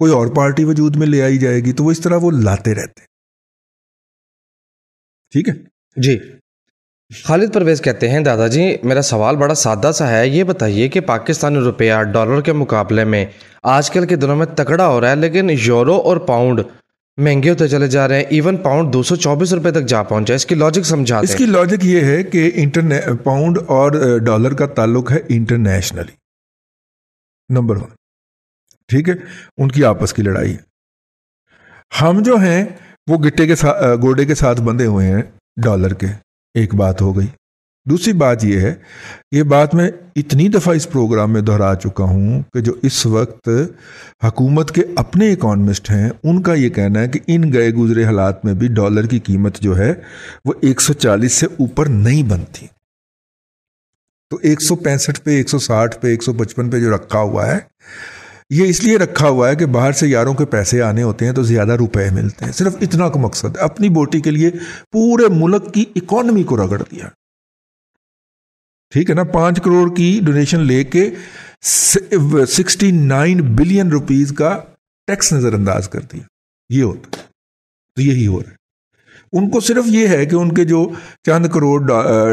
کوئی اور پارٹی وجود میں لے آئی جائے گی، تو وہ اس طرح وہ لاتے رہتے ہیں. ٹھیک ہے جی. خالد پرویز کہتے ہیں دادا جی میرا سوال بڑا سادہ سا ہے، یہ بتائیے کہ پاکستانی روپیہ ڈالر کے مقابلے میں آج کل کے دنوں میں تکڑا ہو رہا ہے، لیکن یورو اور پاؤنڈ مہنگے ہوتے چلے جا رہے ہیں، ایون پاؤنڈ 224 روپے تک جا پہنچا ہے. اس کی لاجک سمجھاتے ہیں. اس کی لاجک یہ ہے کہ پاؤنڈ اور ڈالر کا تعلق ہے انٹرنیشنلی، نمبر 1. ٹھیک ہے، ان کی آپس کی لڑائی ہے. ہم جو ہیں وہ گوڈے کے ساتھ بندھے ہوئے ہیں ڈالر کے. ایک بات ہو گئی. دوسری بات یہ ہے، یہ بات میں اتنی دفعہ اس پروگرام میں دہرا چکا ہوں کہ جو اس وقت حکومت کے اپنے اکانومسٹ ہیں ان کا یہ کہنا ہے کہ ان گئے گزرے حالات میں بھی ڈالر کی قیمت جو ہے وہ 140 سے اوپر نہیں بنتی. تو 165 پہ 160 پہ 155 پہ جو رکھا ہوا ہے، یہ اس لیے رکھا ہوا ہے کہ باہر سے یاروں کے پیسے آنے ہوتے ہیں تو زیادہ روپے ملتے ہیں. صرف اتنا کا مقصد ہے. اپنی بوٹی کے لیے پورے ملک کی اکانومی کو رگڑ دیا. ٹھیک ہے نا. 5 کروڑ کی ڈونیشن لے کے 69 بلین روپیز کا ٹیکس نظر انداز کر دیا. یہ ہوتا ہے. تو یہی ہو رہا ہے. ان کو صرف یہ ہے کہ ان کے جو چند کروڑ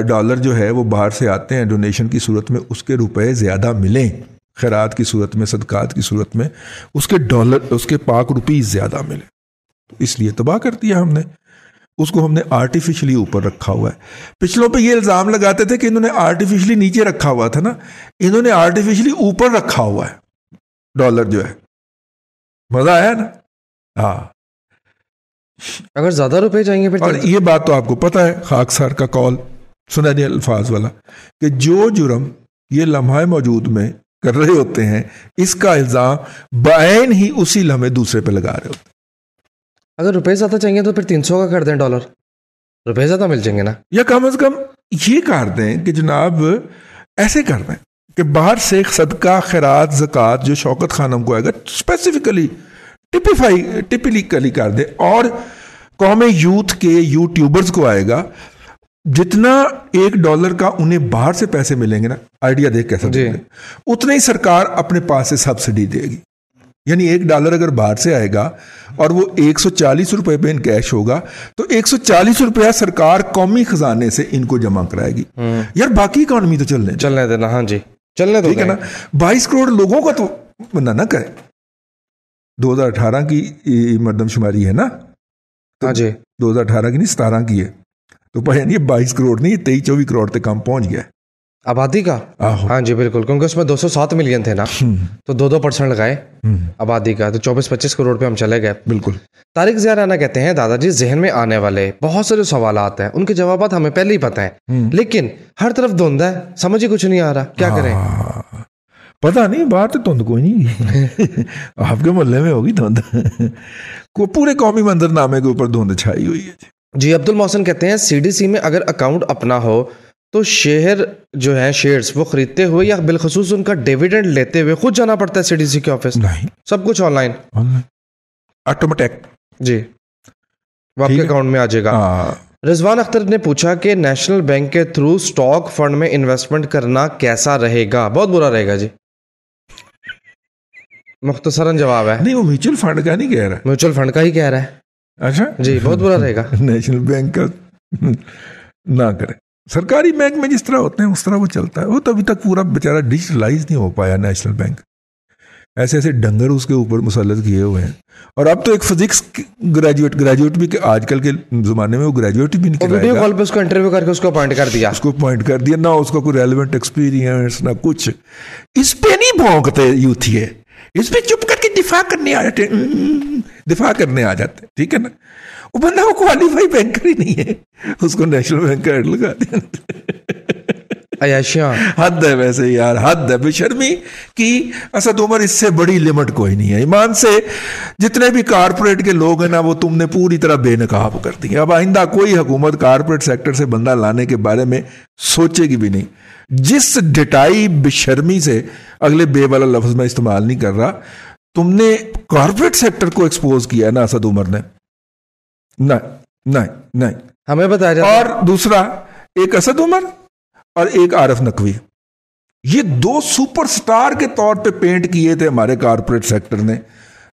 ڈالر جو ہے وہ باہر سے آتے ہیں ڈونیشن کی صورت میں، اس کے روپے زیادہ ملیں، خیرات کی صورت میں، صدقات کی صورت میں اس کے ڈالر، اس کے پاک روپیز زیادہ ملے. اس لیے تباہ کر دیا ہم نے اس کو. ہم نے آرٹیفیشلی اوپر رکھا ہوا ہے. پچھلوں پہ یہ الزام لگاتے تھے کہ انہوں نے آرٹیفیشلی نیچے رکھا ہوا تھا نا، انہوں نے آرٹیفیشلی اوپر رکھا ہوا ہے ڈالر جو ہے. مزہ آیا نا. ہاں. اگر زیادہ روپے جائیں گے اور یہ بات تو آپ کو پتا ہے، خاکسار کا قول سنہرے الفاظ والا، کہ جو جرم یہ لمحہ موجود میں کر رہے ہوتے ہیں اس کا الزام بعین ہی اسی لمحے دوسرے پہ لگا رہے ہوتے ہیں. اگر روپے زیادہ چاہیے تو پھر 300 کا کر دیں ڈالر، روپے زیادہ مل جائیں گے نا. یا کم از کم یہ کر دیں کہ جناب ایسے کر دیں کہ باہر سے صدقہ، خیرات، زکوٰۃ جو شوکت خانم کو آئے گا اسپیسیفکلی ٹپیکلی کر دے، اور قوم یوتھ کے یوٹیوبرز کو آئے گا جتنا $1 کا انہیں باہر سے پیسے ملیں گے نا، آئیڈیا دیکھ کیسا دیں گے، اتنا ہی سرکار اپنے پاس سے سبسڈی دے گی. یعنی $1 اگر باہر سے آئے گا اور وہ 140 روپے پہ ان کیش ہوگا تو 140 روپیہ سرکار قومی خزانے سے ان کو جمع کرائے گی. یار باقی اکانومی تو چلنے دینا. ہاں جی چلنے دو. ٹھیک ہے نا. 22 کروڑ لوگوں کا تو نہ کرے. 2018 کی مردم شماری ہے نا. ہاں جی 2018 کی نہیں 17 کی ہے. تو یعنی 22 کروڑ نہیں، 23-24 کروڑ تک کم پہنچ گیا آبادی کا. ہاں جی بالکل، کیونکہ اس میں 207 ملین تھے نا، تو 2% لگائے آبادی کا، تو 24-25 کروڑ پہ ہم چلے گئے. بالکل. طارق ضیاء رانا کہتے ہیں دادا جی ذہن میں آنے والے بہت سے جو سوالات ہیں ان کے جوابات ہمیں پہلے ہی پتہ ہیں، لیکن ہر طرف دھند ہے، سمجھ ہی کچھ نہیں آ رہا، کیا کریں؟ پتہ نہیں، باہر تو دھند کوئی نہیں آپ کے محلے میں ہوگی دھند پورے قومی منظر نامے کے اوپر دھند چھائی ہوئی ہے. جی عبد المحسن کہتے ہیں CDC میں اگر اکاؤنٹ اپنا ہو تو شیئر جو ہیں شیئرز وہ خریدتے ہوئے یا بالخصوص ان کا ڈیویڈنڈ لیتے ہوئے خود جانا پڑتا ہے CDC کے آفس؟ نہیں، سب کچھ آن لائن آٹومیٹک. جی وہ آپ کے اکاؤنٹ میں آ جائے گا. رضوان اختر نے پوچھا کہ نیشنل بینک کے تھرو سٹاک فنڈ میں انویسٹمنٹ کرنا کیسا رہے گا؟ بہت برا رہے گا جی. مختصراً جواب ہے، نہیں وہ میوچل فنڈ کا نہیں کہہ رہا، میوچل فنڈ کا ہی کہہ رہا ہے. اچھا جی بہت برا رہے گا. نیشنل بینک کا نہ کرے. سرکاری بینک میں جس طرح ہوتے ہیں اس طرح وہ چلتا ہے. وہ تو ابھی تک پورا بیچارہ ڈیجیٹلائز نہیں ہو پایا نیشنل بینک. ایسے ایسے ڈنگر اس کے اوپر مسلط کیے ہوئے ہیں. اور اب تو ایک فزکس گریجویٹ بھی آج کل کے زمانے میں وہ گریجویٹ بھی نہیں ویڈیو کال پہ اس کو انٹرویو کر کے اس کو اپوائنٹ کر دیا. اس کو اپوائنٹ کر دیا، نہ اس کو کوئی ریلیونٹ ایکسپیرینس نہ کچھ. اس پہ نہیں بھونکتے یوتھی ہے، اس پہ چپ کر کے دفاع کرنے آ جاتے. ٹھیک ہے نا. وہ بندہ وہ کوالیفائی بینکر ہی نہیں ہے، اس کو نیشنل بینک کا ایڈ لگا دیا. حد ہے ویسے یار، حد ہے. بے شرمی کی اسد عمر اس سے بڑی لمٹ کوئی نہیں ہے. ایمان سے جتنے بھی کارپوریٹ کے لوگ ہیں نا وہ تم نے پوری طرح بے نقاب کر دی. اب آئندہ کوئی حکومت کارپوریٹ سیکٹر سے بندہ لانے کے بارے میں سوچے گی بھی نہیں. جس ڈٹائی بے شرمی سے اگلے بے والا لفظ میں استعمال نہیں کر رہا، تم نے کارپوریٹ سیکٹر کو ایکسپوز کیا نا اسد عمر نے. نہیں ہمیں بتایا جاتا. اور دوسرا ایک اسد عمر اور ایک عارف نقوی، یہ 2 سپر سٹار کے طور پہ پینٹ کیے تھے ہمارے کارپوریٹ سیکٹر نے.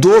2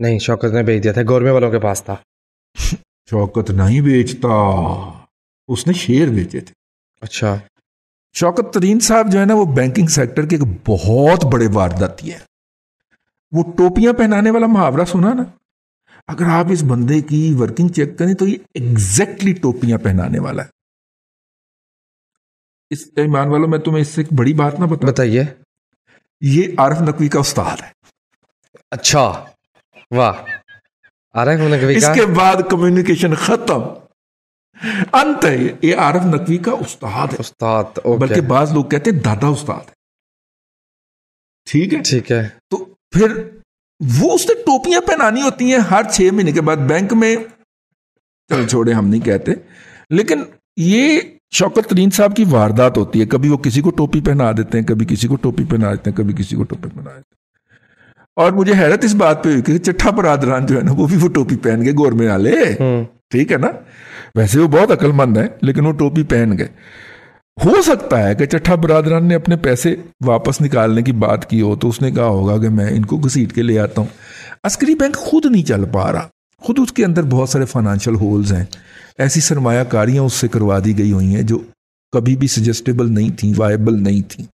نہیں شوکت نے بیچ دیا تھا, گورمے والوں کے پاس تھا. شوکت نہیں بیچتا, اس نے شیئر بیچے تھے. اچھا. شوکت ترین صاحب جو ہے نا وہ بینکنگ سیکٹر کے ایک بہت بڑے وارداتی ہیں. وہ ٹوپیاں پہنانے والا محاورہ سنا نا, اگر آپ اس بندے کی ورکنگ چیک کریں تو یہ ایگزیکٹلی ٹوپیاں پہنانے والا ہے. اس ایمان والوں میں تمہیں اس سے ایک بڑی بات نہ بتائیے. یہ عارف نقوی کا استاد ہے. اچھا واہ, عارف نقوی کا. اس کے بعد کمیونیکیشن ختم, انت ہے. یہ عارف نقوی کا استاد ہے. استاد, بلکہ بعض لوگ کہتے ہیں دادا استاد ہے. ٹھیک ہے, ٹھیک ہے. تو پھر وہ اس نے ٹوپیاں پہنانی ہوتی ہیں ہر 6 مہینے کے بعد بینک میں. چل چھوڑے, ہم نہیں کہتے, لیکن یہ شوکت ترین صاحب کی واردات ہوتی ہے. کبھی وہ کسی کو ٹوپی پہنا دیتے ہیں, کبھی کسی کو ٹوپی پہنا دیتے ہیں, کبھی کسی کو ٹوپی پہنا دیتے ہیں. اور مجھے حیرت اس بات پہ ہوئی کہ چٹھا برادران جو ہے نا وہ بھی وہ ٹوپی پہن گئے, گورمے والے. ٹھیک ہے نا, ویسے وہ بہت عقل مند ہے لیکن وہ ٹوپی پہن گئے. ہو سکتا ہے کہ چٹھا برادران نے اپنے پیسے واپس نکالنے کی بات کی ہو تو اس نے کہا ہوگا کہ میں ان کو گھسیٹ کے لے آتا ہوں. عسکری بینک خود نہیں چل پا رہا, خود اس کے اندر بہت سارے فائنانشیل ہولز ہیں. ایسی سرمایہ کاریاں اس سے کروا دی گئی ہوئی ہیں جو کبھی بھی سجسٹیبل نہیں تھیں, وائبل نہیں تھیں.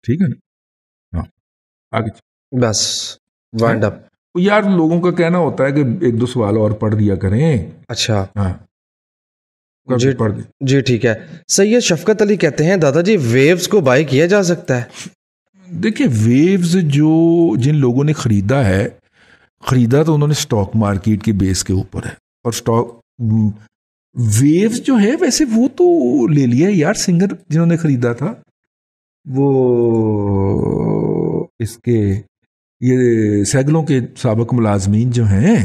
ٹھیک ہے نا, ہاں آگے بس وائنڈ اپ. یار لوگوں کا کہنا ہوتا ہے کہ 1-2 سوال اور پڑھ دیا کریں. اچھا ہاں جی ٹھیک ہے. سید شفقت علی کہتے ہیں دادا جی ویوز کو بائی کیا جا سکتا ہے؟ دیکھیں ویوز جو جن لوگوں نے خریدا تو انہوں نے سٹاک مارکیٹ کی بیس کے اوپر ہے. اور سٹاک ویوز جو ہے ویسے وہ تو لے لیا یار. سنگر جنہوں نے خریدا تھا وہ اس کے یہ سیگلوں کے سابق ملازمین جو ہیں,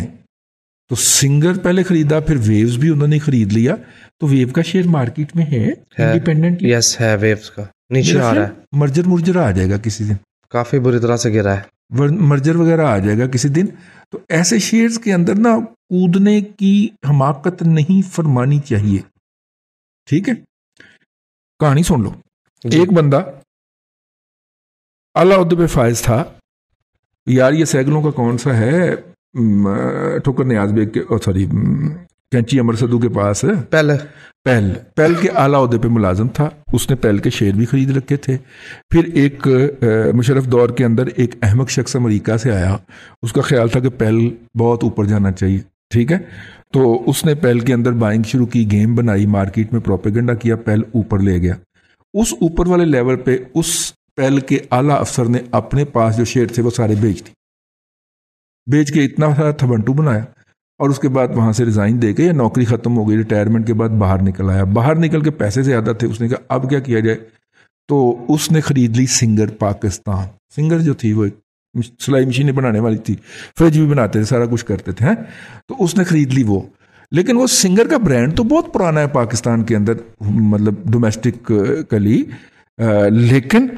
تو سنگر پہلے خریدا, پھر ویوز بھی انہوں نے خرید لیا. تو ویو کا شیئر مارکیٹ میں ہے انڈیپینڈنٹ. یس ہے, ویوز کا نیچے آ رہا ہے. مرجر آ جائے گا کسی دن, کافی بری طرح سے گرا ہے. مرجر وغیرہ آ جائے گا کسی دن. تو ایسے شیئرز کے اندر نا کودنے کی حماقت نہیں فرمانی چاہیے. ٹھیک ہے, کہانی سن لو. ایک بندہ اعلیٰ عہدے پہ فائز تھا. یار یہ سیگلوں کا کون سا ہے, ٹھوکر نیاز بیگ کے, سوری کینچی امر صدو کے پاس پہل کے اعلیٰ عہدے پہ ملازم تھا. اس نے پہل کے شیئر بھی خرید رکھے تھے. پھر ایک مشرف دور کے اندر ایک احمق شخص امریکہ سے آیا, اس کا خیال تھا کہ پہل بہت اوپر جانا چاہیے. ٹھیک ہے, تو اس نے پہل کے اندر بائنگ شروع کی, گیم بنائی, مارکیٹ میں پروپیگنڈا کیا, پہل اوپر لے گیا. اس اوپر والے لیول پہ اس پہل کے اعلیٰ افسر نے اپنے پاس جو شیئر تھے وہ سارے بیچ کے اتنا سارا تھبنٹو بنایا, اور اس کے بعد وہاں سے ریزائن دے کے, یا نوکری ختم ہو گئی, ریٹائرمنٹ کے بعد باہر نکل آیا. باہر نکل کے پیسے زیادہ تھے, اس نے کہا اب کیا کیا جائے, تو اس نے خرید لی سنگر پاکستان. سنگر جو تھی وہ سلائی مشینیں بنانے والی تھی, فریج بھی بناتے تھے, سارا کچھ کرتے تھے. تو اس نے خرید لی وہ. لیکن وہ سنگر کا برانڈ تو بہت پرانا ہے پاکستان کے اندر, مطلب ڈومیسٹک کلی, لیکن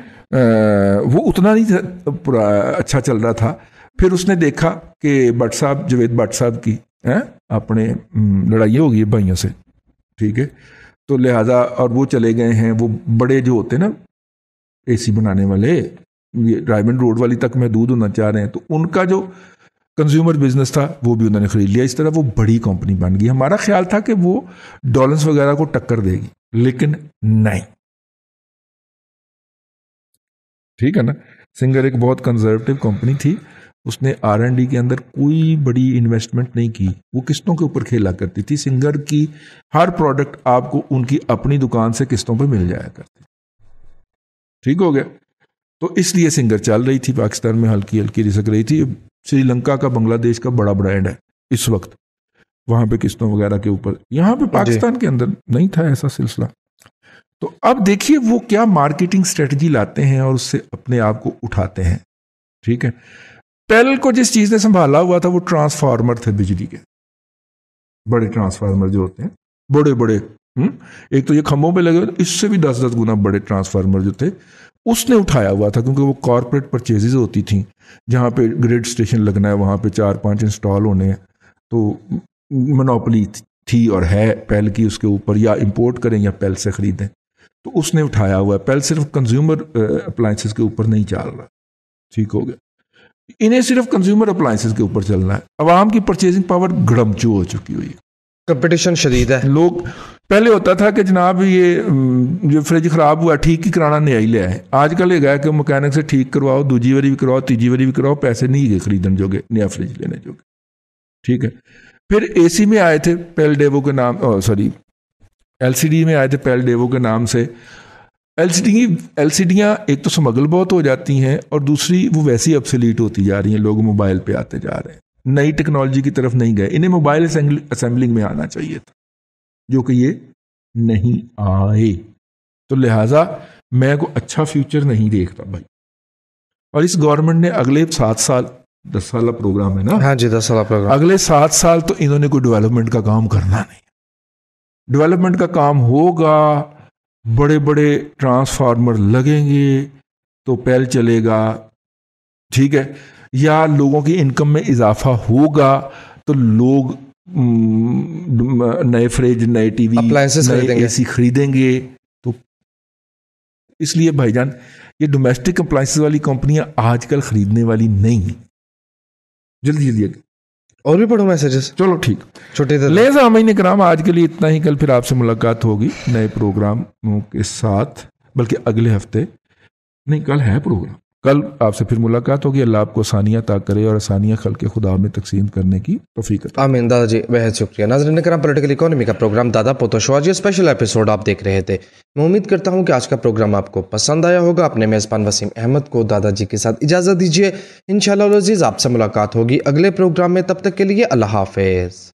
وہ اتنا نہیں اچھا چل رہا تھا. پھر اس نے دیکھا کہ بٹ صاحب, جوید بٹ صاحب کی اپنے لڑائی ہو گئی ہے بھائیوں سے. ٹھیک ہے, تو لہٰذا اور وہ چلے گئے ہیں, وہ بڑے جو ہوتے نا اے سی بنانے والے, یہ ڈائمنڈ روڈ والی تک محدود ہونا چاہ رہے ہیں, تو ان کا جو کنزیومر بزنس تھا وہ بھی انہوں نے خرید لیا. اس طرح وہ بڑی کمپنی بن گئی. ہمارا خیال تھا کہ وہ ڈالنس وغیرہ کو ٹکر دے گی, لیکن نہیں. ٹھیک ہے نا, سنگر ایک بہت کنزرویٹو کمپنی تھی. اس نے R&D کے اندر کوئی بڑی انویسٹمنٹ نہیں کی, وہ قسطوں کے اوپر کھیلا کرتی تھی. سنگر کی ہر پروڈکٹ آپ کو ان کی اپنی دکان سے قسطوں پہ مل جایا کرتی. ٹھیک ہو گیا, تو اس لیے سنگر چل رہی تھی پاکستان میں, ہلکی ہلکی رسک رہی تھی. سری لنکا کا, بنگلہ دیش کا بڑا برانڈ ہے اس وقت, وہاں پہ قسطوں وغیرہ کے اوپر. یہاں پہ پاکستان کے اندر نہیں تھا ایسا سلسلہ. تو اب دیکھیے وہ کیا مارکیٹنگ اسٹریٹجی لاتے ہیں اور اس سے اپنے آپ کو اٹھاتے ہیں. ٹھیک ہے, پہل کو جس چیز نے سنبھالا ہوا تھا وہ ٹرانسفارمر تھے, بجلی کے بڑے ٹرانسفارمر جو ہوتے ہیں, بڑے ایک تو یہ کھمبوں پہ لگے ہوئے, اس سے بھی 10 گنا بڑے ٹرانسفارمر جو تھے اس نے اٹھایا ہوا تھا, کیونکہ وہ کارپوریٹ پرچیزز ہوتی تھیں. جہاں پہ گریڈ اسٹیشن لگنا ہے وہاں پہ 4-5 انسٹال ہونے ہیں, تو منوپلی تھی اور ہے پہل کی اس کے اوپر, یا امپورٹ کریں یا پہل سے خریدیں. تو اس نے اٹھایا ہوا ہے. پہل صرف کنزیومر اپلائنسز کے اوپر نہیں چل رہا. ٹھیک ہو گیا. انہیں صرف کنزیومر اپلائنسز کے اوپر چلنا ہے. عوام کی پرچیزنگ پاور گڑمچو ہو چکی ہوئی ہے, کمپٹیشن شدید ہے. لوگ پہلے ہوتا تھا کہ جناب یہ فریج خراب ہوا ٹھیک ہی کرانا نیا ہی لے آئے. آج کل یہ گیا کہ مکینک سے ٹھیک کرواؤ, دوجی واری بھی کرواؤ, تیجی واری بھی کرواؤ, پیسے نہیں گئے خریدن جو گے نیا فریج لینے جو گے. ٹھیک ہے. پھر اے سی میں آئے تھے پیل ڈیوو کے نام, ایل سی ڈی میں آئے تھے پیل ڈیوو کے نام سے. ایل سی ڈیاں ایک تو سمگل بہت ہو جاتی ہیں, اور دوسری وہ ویسی ابسلیٹ ہوتی جا رہی ہیں, لوگ موبائل پہ آتے جا رہے ہیں, نئی ٹیکنالوجی کی طرف نہیں گئے. انہیں موبائل اسمبلنگ میں آنا چاہیے تھا, جو کہ یہ نہیں آئے. تو لہٰذا میں کو اچھا فیوچر نہیں دیکھتا بھائی. اور اس گورنمنٹ نے اگلے 7 سال 10 سالہ پروگرام ہے نا, ہاں جی 10 سالہ پروگرام, اگلے 7 سال تو انہوں نے کوئی ڈیولپمنٹ کا کام کرنا نہیں. ڈیولپمنٹ کا کام ہوگا, بڑے بڑے ٹرانسفارمر لگیں گے تو پیل چلے گا, ٹھیک ہے, یا لوگوں کی انکم میں اضافہ ہوگا تو لوگ نئے فریج, نئے ٹی وی, نئے اے سی خریدیں گے. تو اس لیے بھائی جان یہ ڈومیسٹک اپلائنسز والی کمپنیاں آج کل خریدنے والی نہیں. جلدی جلدی اور بھی پڑھو میسیجز. چلو ٹھیک, چھوٹے دل. لہذا سامعین کرام آج کے لیے اتنا ہی. کل پھر آپ سے ملاقات ہوگی نئے پروگراموں کے ساتھ, بلکہ اگلے ہفتے نہیں, کل ہے پروگرام, کل آپ سے پھر ملاقات ہوگی. اللہ آپ کو آسانیاں عطا کرے اور آسانیاں خلق خدا میں تقسیم کرنے کی توفیق عطا. آمین. دادا جی بہت شکریہ. ناظرین کرام, پولیٹیکل اکانومی کا پروگرام دادا پوتا شو, آج یہ اسپیشل ایپیسوڈ آپ دیکھ رہے تھے. میں امید کرتا ہوں کہ آج کا پروگرام آپ کو پسند آیا ہوگا. اپنے میزبان وسیم احمد کو دادا جی کے ساتھ اجازت دیجیے. انشاءاللہ العزیز آپ سے ملاقات ہوگی اگلے پروگرام میں. تب تک کے لیے اللہ حافظ.